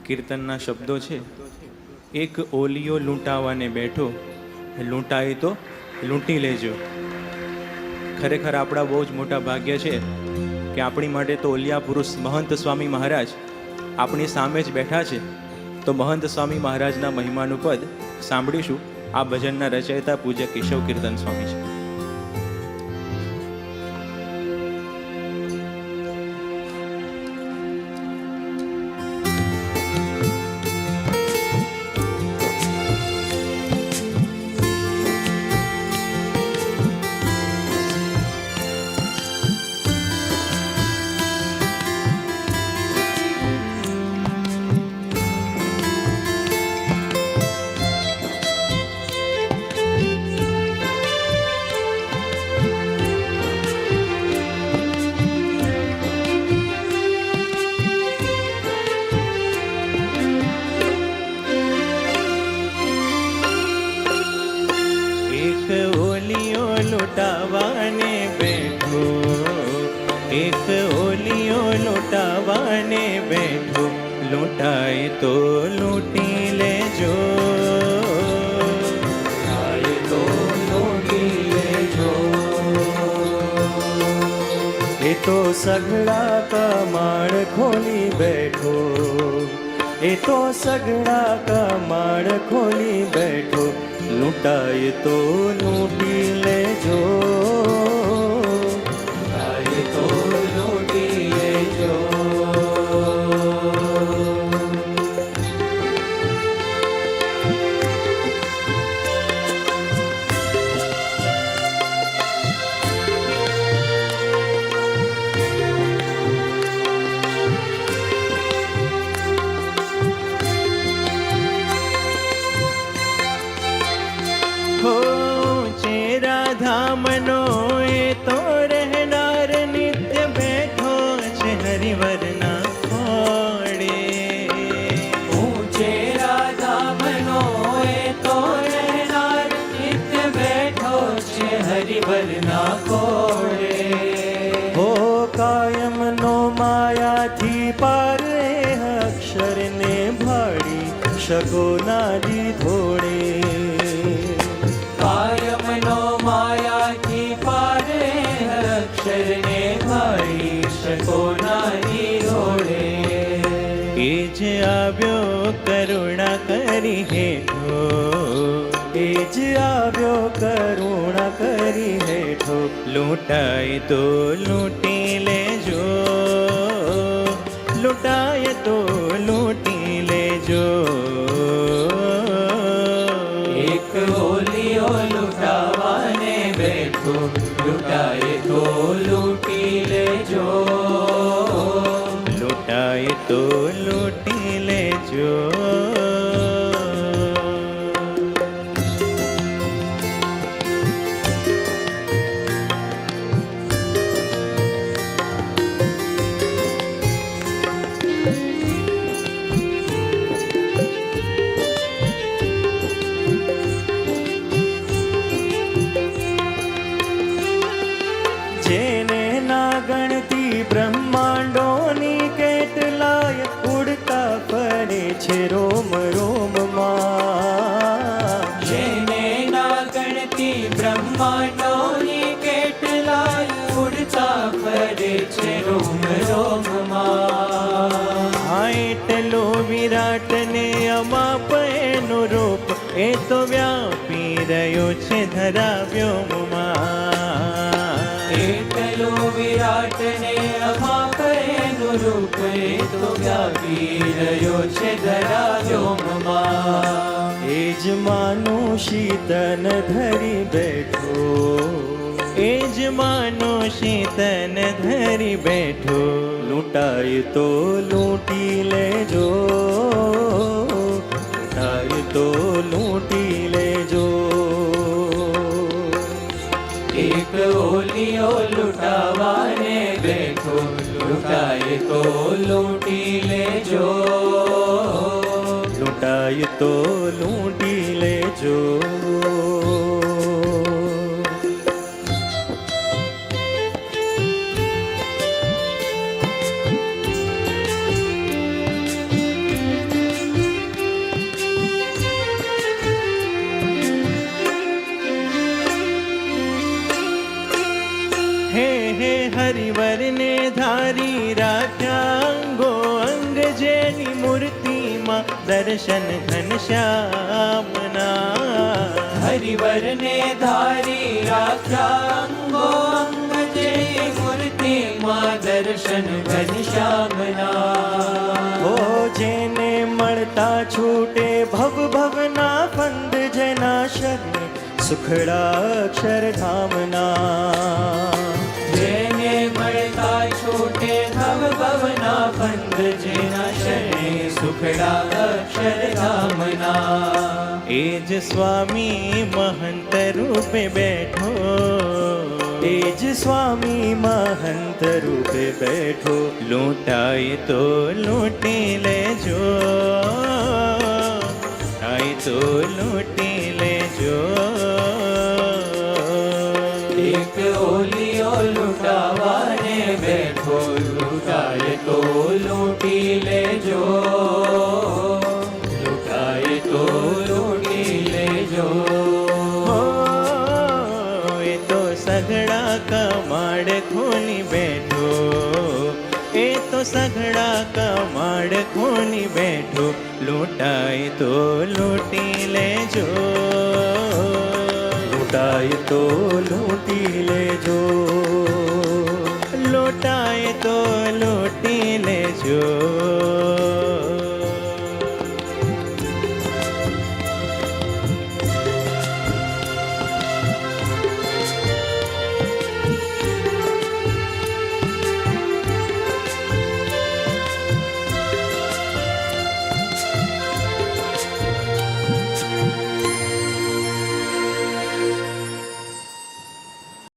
કીર્તનના શબ્દો છે, એક ઓલિયો લૂંટાવાને બેઠો, લૂંટાય તો લૂંટી લેજો. ખરેખર આપણા બહુ જ મોટા ભાગ્ય છે કે આપણી માટે તો ઓલિયા પુરુષ મહંત સ્વામી મહારાજ આપણી સામે જ બેઠા છે. તો મહંત સ્વામી મહારાજના મહિમાનું પદ સાંભળીશું. આ ભજનના રચયિતા પૂજ્ય કેશવ કીર્તન સ્વામી છે. લૂંટાવાને બેઠો, એક ઓલિયો લૂંટાવાને બેઠો, લૂંટાય તો લૂંટી લેજો, લૂંટાય તો લૂંટી લેજો. એ તો સઘળા કમાડ ખોલી બેઠો, એ તો સઘળા કમાડ ખોલી બેઠો, લૂંટાય તો લૂંટી લેજો, લૂંટાય તો લૂંટી લેજો. ધામનો એ તો રહેનાર નિત્ય બેઠો છે હરિવરના ખોડે. ઊંચે રાધામનો એ તો રહેનાર નિત્ય બેઠો છે હરિવરના ખોડે. હો કાયમનો માયાથી પાર અક્ષરને ભાડી શકો નાડી ધોળે. કાયમનો માયાથી પારે અક્ષરને ભાળી શકો નાની ધોળે. એ જ આવ્યો કરુણા કરી હેઠો, એ જ આવ્યો કરુણા કરી હેઠો, લૂંટાય તો લૂંટી લેજો, લૂંટાય તો લૂંટી લેજો. એક ઓલિયો લૂંટાવાને બેઠો, લૂંટાય તો લૂંટી લેજો, લૂંટાય તો લૂંટી લેજો. જેને ના ગણતી બ્રહ્માંડોની કેટલાય ઉડતા ફરે છે રોમ રોમમાં. જેને ના ગણતી બ્રહ્માંડોની કેટલાય ઉડતા ફરે છે રોમ રોમમાં. આ એટલો વિરાટ ને અમાપ એનું રૂપ, એ તો વ્યાપી રહ્યો છે ધરાવ્યોમાં. એટલો વિરાટ ને અમાપ એનું રૂપ, એ તો વ્યાપી રહ્યો છે ધરાવ્યોમાં. એ જ માનું શીતન ધરી બેઠો, એ જ માનો શીતન ધરી બેઠો, લૂંટાય તો લૂંટી લેજો, લૂંટાય તો લૂંટી લેજો. એક ઓલિયો લૂંટાવાને બેઠો, લૂંટાય તો લૂંટી લેજો, લૂંટાય તો લૂંટી લેજો. હે હે હરિવર ને ધારી રાખ્યા અંગો અંગ જેની મૂર્તિમાં દર્શન ઘનશ્યામના. હરિવર ને ધારી રાખ્યા અંગો અંગ જેની મૂર્તિમાં દર્શન ઘનશ્યામના. ઓ જેને મળતા છૂટે ભવ ભવના ફંદ જેના શરણે સુખડા અક્ષરધામના. જેને મળતા છૂટે ભવ ભવના પંથ જેના શરણે સુખડા અક્ષરધામના. એ જ સ્વામી મહંત રૂપે બેઠો, એ જ સ્વામી મહંત રૂપે બેઠો. લૂંટાય તો લૂંટી લેજો, આય તો લૂંટી લેજો. એક ઓલિયો લૂંટાવાને બેઠો, લૂંટાય તો લૂંટી લેજો, લૂંટાય તો લૂંટી લેજો. એ તો સઘળા કમાડ ખોલી બેઠો, એ તો સઘળા કમાડ ખોલી બેઠો. લૂંટાય તો લૂંટી લેજો, લૂંટાય તો લૂંટી લેજો, લૂંટાય તો લૂંટી લેજો.